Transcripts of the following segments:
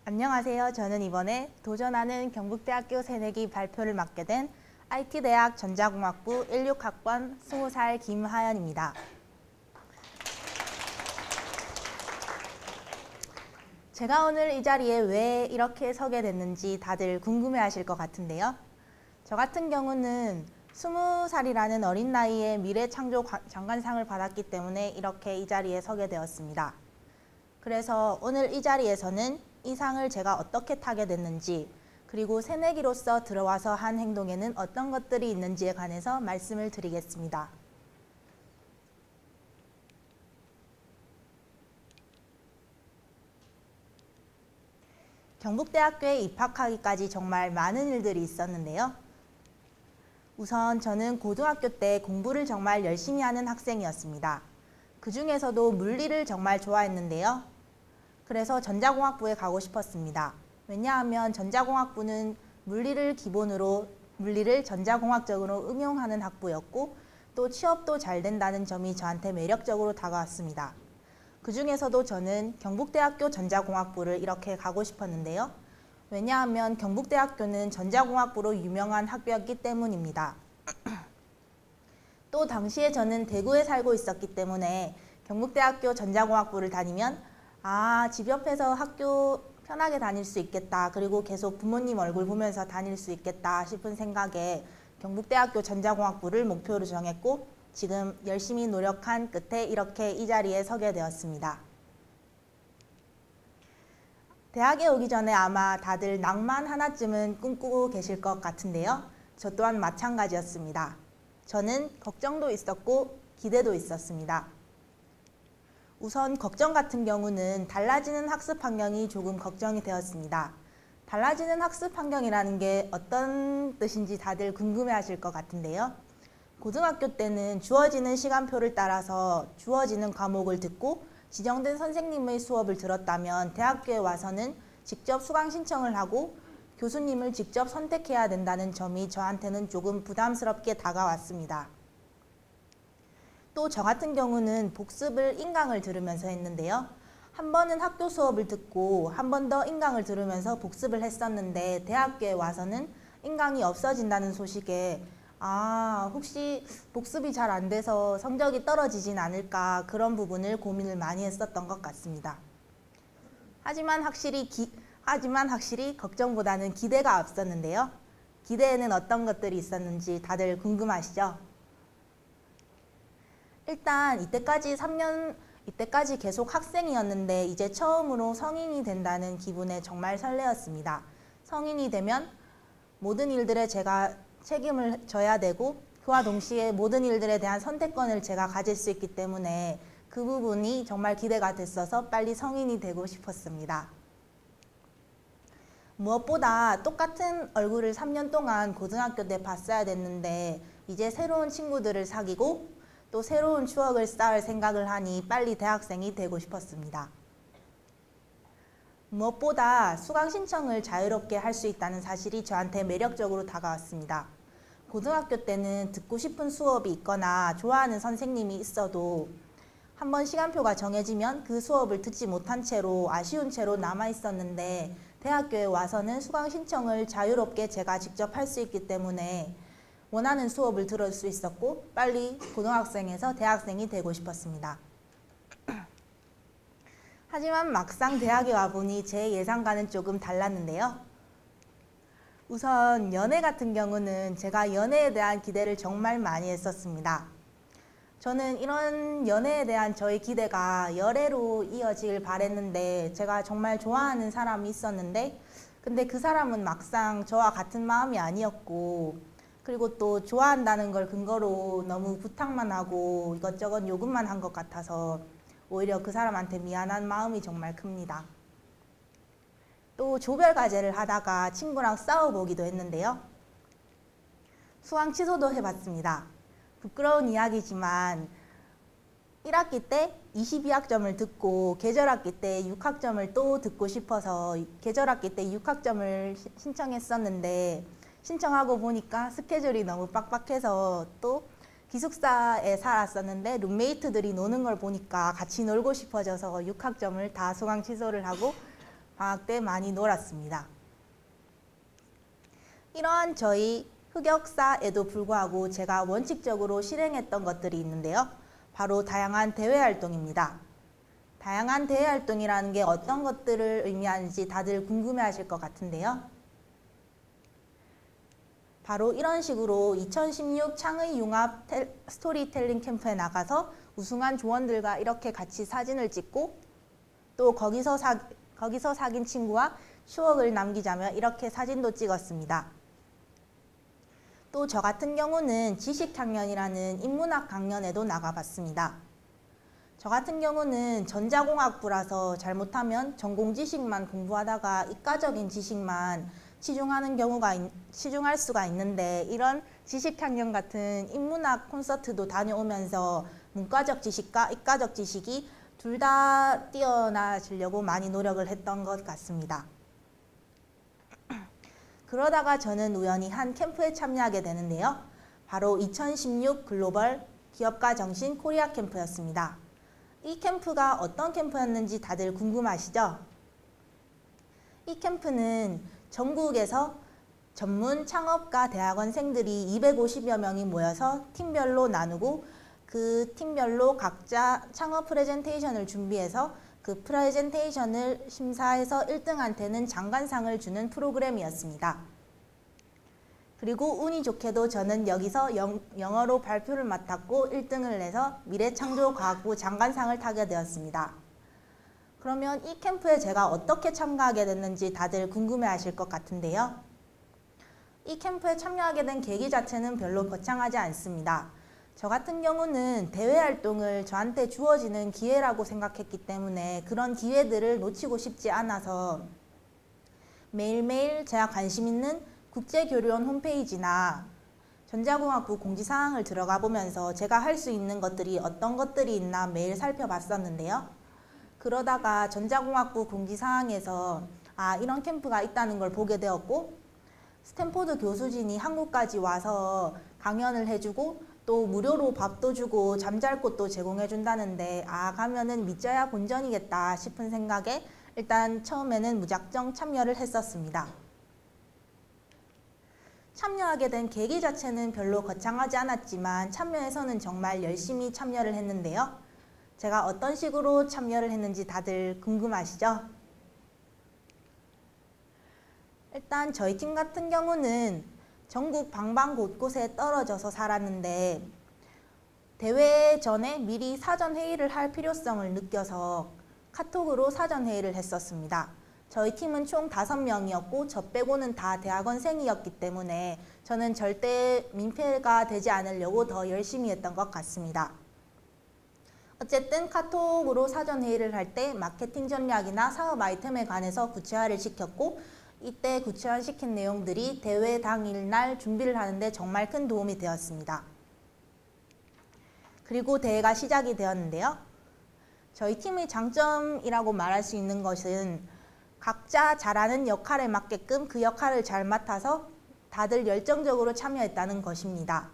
안녕하세요. 저는 이번에 도전하는 경북대학교 새내기 발표를 맡게 된 IT대학 전자공학부 16학번 20살 김하연입니다. 제가 오늘 이 자리에 왜 이렇게 서게 됐는지 다들 궁금해하실 것 같은데요. 저 같은 경우는 20살이라는 어린 나이에 미래창조 장관상을 받았기 때문에 이렇게 이 자리에 서게 되었습니다. 그래서 오늘 이 자리에서는 이 상을 제가 어떻게 타게 됐는지, 그리고 새내기로서 들어와서 한 행동에는 어떤 것들이 있는지에 관해서 말씀을 드리겠습니다. 경북대학교에 입학하기까지 정말 많은 일들이 있었는데요. 우선 저는 고등학교 때 공부를 정말 열심히 하는 학생이었습니다. 그 중에서도 물리를 정말 좋아했는데요. 그래서 전자공학부에 가고 싶었습니다. 왜냐하면 전자공학부는 물리를 기본으로 물리를 전자공학적으로 응용하는 학부였고 또 취업도 잘 된다는 점이 저한테 매력적으로 다가왔습니다. 그 중에서도 저는 경북대학교 전자공학부를 이렇게 가고 싶었는데요. 왜냐하면 경북대학교는 전자공학부로 유명한 학교였기 때문입니다. 또 당시에 저는 대구에 살고 있었기 때문에 경북대학교 전자공학부를 다니면 집 옆에서 학교 편하게 다닐 수 있겠다. 그리고 계속 부모님 얼굴 보면서 다닐 수 있겠다 싶은 생각에 경북대학교 전자공학부를 목표로 정했고 지금 열심히 노력한 끝에 이렇게 이 자리에 서게 되었습니다. 대학에 오기 전에 아마 다들 낭만 하나쯤은 꿈꾸고 계실 것 같은데요. 저 또한 마찬가지였습니다. 저는 걱정도 있었고 기대도 있었습니다. 우선 걱정 같은 경우는 달라지는 학습 환경이 조금 걱정이 되었습니다. 달라지는 학습 환경이라는 게 어떤 뜻인지 다들 궁금해하실 것 같은데요. 고등학교 때는 주어지는 시간표를 따라서 주어지는 과목을 듣고 지정된 선생님의 수업을 들었다면 대학교에 와서는 직접 수강 신청을 하고 교수님을 직접 선택해야 된다는 점이 저한테는 조금 부담스럽게 다가왔습니다. 또 저 같은 경우는 복습을 인강을 들으면서 했는데요. 한 번은 학교 수업을 듣고 한 번 더 인강을 들으면서 복습을 했었는데 대학교에 와서는 인강이 없어진다는 소식에 혹시 복습이 잘 안 돼서 성적이 떨어지진 않을까 그런 부분을 고민을 많이 했었던 것 같습니다. 하지만 확실히 걱정보다는 기대가 앞섰는데요. 기대에는 어떤 것들이 있었는지 다들 궁금하시죠? 일단 이때까지 계속 학생이었는데 이제 처음으로 성인이 된다는 기분에 정말 설레었습니다. 성인이 되면 모든 일들에 제가 책임을 져야 되고 그와 동시에 모든 일들에 대한 선택권을 제가 가질 수 있기 때문에 그 부분이 정말 기대가 됐어서 빨리 성인이 되고 싶었습니다. 무엇보다 똑같은 얼굴을 3년 동안 고등학교 때 봤어야 됐는데 이제 새로운 친구들을 사귀고 또 새로운 추억을 쌓을 생각을 하니 빨리 대학생이 되고 싶었습니다. 무엇보다 수강 신청을 자유롭게 할 수 있다는 사실이 저한테 매력적으로 다가왔습니다. 고등학교 때는 듣고 싶은 수업이 있거나 좋아하는 선생님이 있어도 한번 시간표가 정해지면 그 수업을 듣지 못한 채로 아쉬운 채로 남아 있었는데 대학교에 와서는 수강 신청을 자유롭게 제가 직접 할 수 있기 때문에 원하는 수업을 들을 수 있었고 빨리 고등학생에서 대학생이 되고 싶었습니다. 하지만 막상 대학에 와보니 제 예상과는 조금 달랐는데요. 우선 연애 같은 경우는 제가 연애에 대한 기대를 정말 많이 했었습니다. 저는 이런 연애에 대한 저의 기대가 열애로 이어지길 바랬는데 제가 정말 좋아하는 사람이 있었는데 근데 그 사람은 막상 저와 같은 마음이 아니었고 그리고 또 좋아한다는 걸 근거로 너무 부탁만 하고 이것저것 요구만 한 것 같아서 오히려 그 사람한테 미안한 마음이 정말 큽니다. 또 조별 과제를 하다가 친구랑 싸워보기도 했는데요. 수강 취소도 해봤습니다. 부끄러운 이야기지만 1학기 때 22학점을 듣고 계절학기 때 6학점을 또 듣고 싶어서 계절학기 때 6학점을 신청했었는데 신청하고 보니까 스케줄이 너무 빡빡해서 또 기숙사에 살았었는데 룸메이트들이 노는 걸 보니까 같이 놀고 싶어져서 6학점을 다 수강 취소를 하고 방학 때 많이 놀았습니다. 이러한 저희 흑역사에도 불구하고 제가 원칙적으로 실행했던 것들이 있는데요. 바로 다양한 대외 활동입니다. 다양한 대외 활동이라는 게 어떤 것들을 의미하는지 다들 궁금해하실 것 같은데요. 바로 이런 식으로 2016 창의 융합 스토리텔링 캠프에 나가서 우승한 조원들과 이렇게 같이 사진을 찍고 또 거기서 사귄 친구와 추억을 남기자며 이렇게 사진도 찍었습니다. 또 저 같은 경우는 지식학년이라는 인문학 강연에도 나가봤습니다. 저 같은 경우는 전자공학부라서 잘못하면 전공 지식만 공부하다가 이과적인 지식만 치중할 수가 있는데 이런 지식학년 같은 인문학 콘서트도 다녀오면서 문과적 지식과 이과적 지식이 둘 다 뛰어나지려고 많이 노력을 했던 것 같습니다. 그러다가 저는 우연히 한 캠프에 참여하게 되는데요. 바로 2016 글로벌 기업가 정신 코리아 캠프였습니다. 이 캠프가 어떤 캠프였는지 다들 궁금하시죠? 이 캠프는 전국에서 전문 창업가 대학원생들이 250여 명이 모여서 팀별로 나누고 그 팀별로 각자 창업 프레젠테이션을 준비해서 그 프레젠테이션을 심사해서 1등한테는 장관상을 주는 프로그램이었습니다. 그리고 운이 좋게도 저는 여기서 영어로 발표를 맡았고 1등을 해서 미래창조과학부 장관상을 타게 되었습니다. 그러면 이 캠프에 제가 어떻게 참가하게 됐는지 다들 궁금해하실 것 같은데요. 이 캠프에 참여하게 된 계기 자체는 별로 거창하지 않습니다. 저 같은 경우는 대외 활동을 저한테 주어지는 기회라고 생각했기 때문에 그런 기회들을 놓치고 싶지 않아서 매일매일 제가 관심 있는 국제교류원 홈페이지나 전자공학부 공지사항을 들어가 보면서 제가 할 수 있는 것들이 어떤 것들이 있나 매일 살펴봤었는데요. 그러다가 전자공학부 공지사항에서 이런 캠프가 있다는 걸 보게 되었고 스탠포드 교수진이 한국까지 와서 강연을 해주고 또 무료로 밥도 주고 잠잘 곳도 제공해 준다는데 가면은 믿져야 본전이겠다 싶은 생각에 일단 처음에는 무작정 참여를 했었습니다. 참여하게 된 계기 자체는 별로 거창하지 않았지만 참여해서는 정말 열심히 참여를 했는데요. 제가 어떤 식으로 참여를 했는지 다들 궁금하시죠? 일단 저희 팀 같은 경우는 전국 방방 곳곳에 떨어져서 살았는데 대회 전에 미리 사전 회의를 할 필요성을 느껴서 카톡으로 사전 회의를 했었습니다. 저희 팀은 총 5명이었고 저 빼고는 다 대학원생이었기 때문에 저는 절대 민폐가 되지 않으려고 더 열심히 했던 것 같습니다. 어쨌든 카톡으로 사전 회의를 할 때 마케팅 전략이나 사업 아이템에 관해서 구체화를 시켰고 이때 구체화시킨 내용들이 대회 당일날 준비를 하는데 정말 큰 도움이 되었습니다. 그리고 대회가 시작이 되었는데요. 저희 팀의 장점이라고 말할 수 있는 것은 각자 잘하는 역할에 맞게끔 그 역할을 잘 맡아서 다들 열정적으로 참여했다는 것입니다.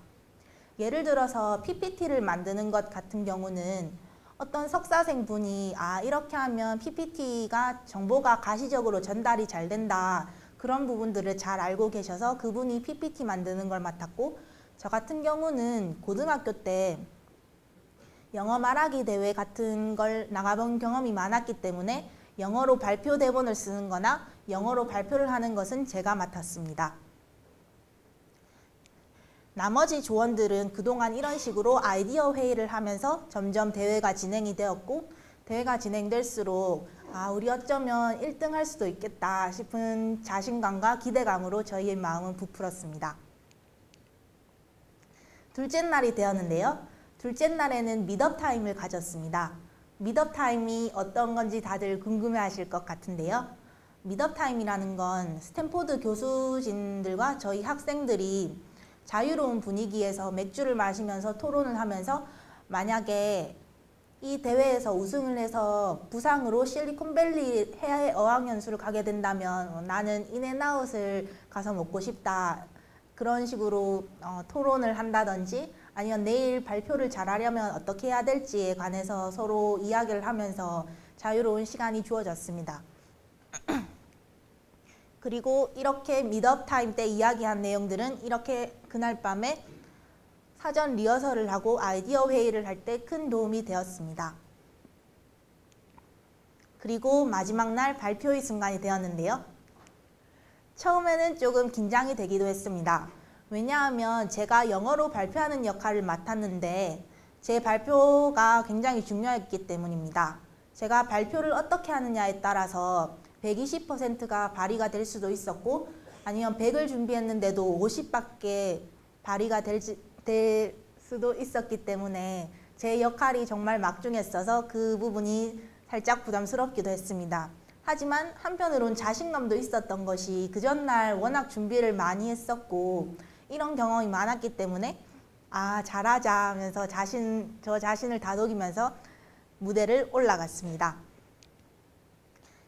예를 들어서 PPT를 만드는 것 같은 경우는 어떤 석사생분이 이렇게 하면 PPT가 정보가 가시적으로 전달이 잘 된다. 그런 부분들을 잘 알고 계셔서 그분이 PPT 만드는 걸 맡았고 저 같은 경우는 고등학교 때 영어 말하기 대회 같은 걸 나가본 경험이 많았기 때문에 영어로 발표 대본을 쓰는 거나 영어로 발표를 하는 것은 제가 맡았습니다. 나머지 조원들은 그동안 이런 식으로 아이디어 회의를 하면서 점점 대회가 진행이 되었고 대회가 진행될수록 우리 어쩌면 1등 할 수도 있겠다 싶은 자신감과 기대감으로 저희의 마음은 부풀었습니다. 둘째 날이 되었는데요. 둘째 날에는 미드업 타임을 가졌습니다. 미드업 타임이 어떤 건지 다들 궁금해 하실 것 같은데요. 미드업 타임이라는 건 스탠포드 교수진들과 저희 학생들이 자유로운 분위기에서 맥주를 마시면서 토론을 하면서 만약에 이 대회에서 우승을 해서 부상으로 실리콘밸리 해외 어학연수를 가게 된다면 나는 인앤아웃을 가서 먹고 싶다. 그런 식으로 토론을 한다든지 아니면 내일 발표를 잘하려면 어떻게 해야 될지에 관해서 서로 이야기를 하면서 자유로운 시간이 주어졌습니다. 그리고 이렇게 미드업 타임 때 이야기한 내용들은 이렇게 그날 밤에 사전 리허설을 하고 아이디어 회의를 할 때 큰 도움이 되었습니다. 그리고 마지막 날 발표의 순간이 되었는데요. 처음에는 조금 긴장이 되기도 했습니다. 왜냐하면 제가 영어로 발표하는 역할을 맡았는데 제 발표가 굉장히 중요했기 때문입니다. 제가 발표를 어떻게 하느냐에 따라서 120%가 발휘가 될 수도 있었고 아니면 100을 준비했는데도 50밖에 발휘가 될 수도 있었기 때문에 제 역할이 정말 막중했어서 그 부분이 살짝 부담스럽기도 했습니다. 하지만 한편으론 자신감도 있었던 것이 그 전날 워낙 준비를 많이 했었고 이런 경험이 많았기 때문에 아 잘하자 하면서 저 자신을 다독이면서 무대를 올라갔습니다.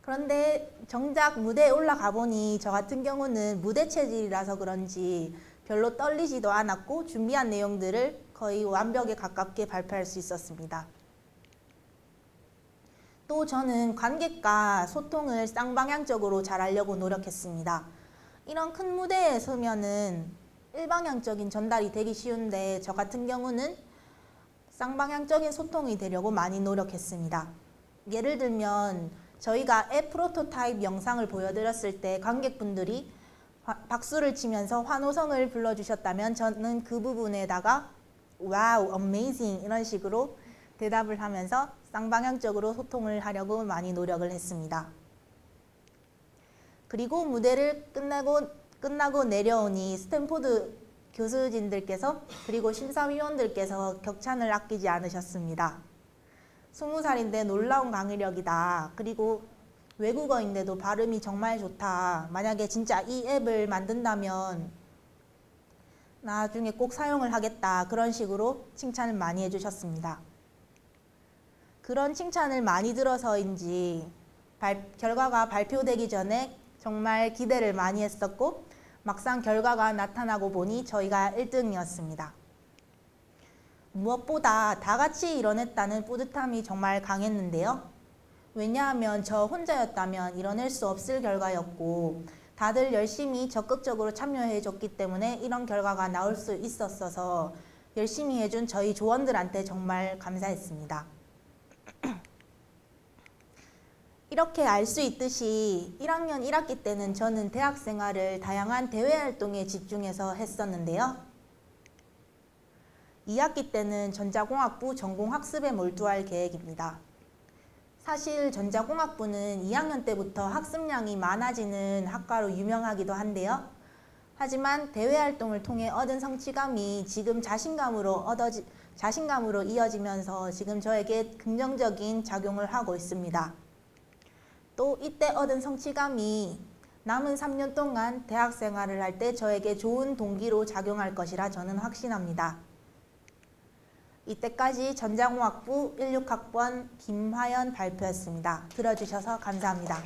그런데 정작 무대에 올라가 보니 저 같은 경우는 무대 체질이라서 그런지 별로 떨리지도 않았고 준비한 내용들을 거의 완벽에 가깝게 발표할 수 있었습니다. 또 저는 관객과 소통을 쌍방향적으로 잘하려고 노력했습니다. 이런 큰 무대에 서면은 일방향적인 전달이 되기 쉬운데 저 같은 경우는 쌍방향적인 소통이 되려고 많이 노력했습니다. 예를 들면 저희가 앱 프로토타입 영상을 보여드렸을 때 관객분들이 박수를 치면서 환호성을 불러주셨다면 저는 그 부분에다가 와우, 어메이징 이런 식으로 대답을 하면서 쌍방향적으로 소통을 하려고 많이 노력을 했습니다. 그리고 무대를 끝나고 내려오니 스탠포드 교수진들께서 그리고 심사위원들께서 격찬을 아끼지 않으셨습니다. 20살인데 놀라운 강의력이다. 그리고 외국어인데도 발음이 정말 좋다. 만약에 진짜 이 앱을 만든다면 나중에 꼭 사용을 하겠다. 그런 식으로 칭찬을 많이 해주셨습니다. 그런 칭찬을 많이 들어서인지 결과가 발표되기 전에 정말 기대를 많이 했었고 막상 결과가 나타나고 보니 저희가 1등이었습니다. 무엇보다 다 같이 이뤄냈다는 뿌듯함이 정말 강했는데요. 왜냐하면 저 혼자였다면 이뤄낼 수 없을 결과였고 다들 열심히 적극적으로 참여해 줬기 때문에 이런 결과가 나올 수 있었어서 열심히 해준 저희 조원들한테 정말 감사했습니다. 이렇게 알 수 있듯이 1학년 1학기 때는 저는 대학 생활을 다양한 대외 활동에 집중해서 했었는데요. 2학기 때는 전자공학부 전공학습에 몰두할 계획입니다. 사실 전자공학부는 2학년 때부터 학습량이 많아지는 학과로 유명하기도 한데요. 하지만 대외 활동을 통해 얻은 성취감이 지금 자신감으로 이어지면서 지금 저에게 긍정적인 작용을 하고 있습니다. 또 이때 얻은 성취감이 남은 3년 동안 대학 생활을 할 때 저에게 좋은 동기로 작용할 것이라 저는 확신합니다. 이때까지 전자공학부 16학번 김화연 발표였습니다. 들어주셔서 감사합니다.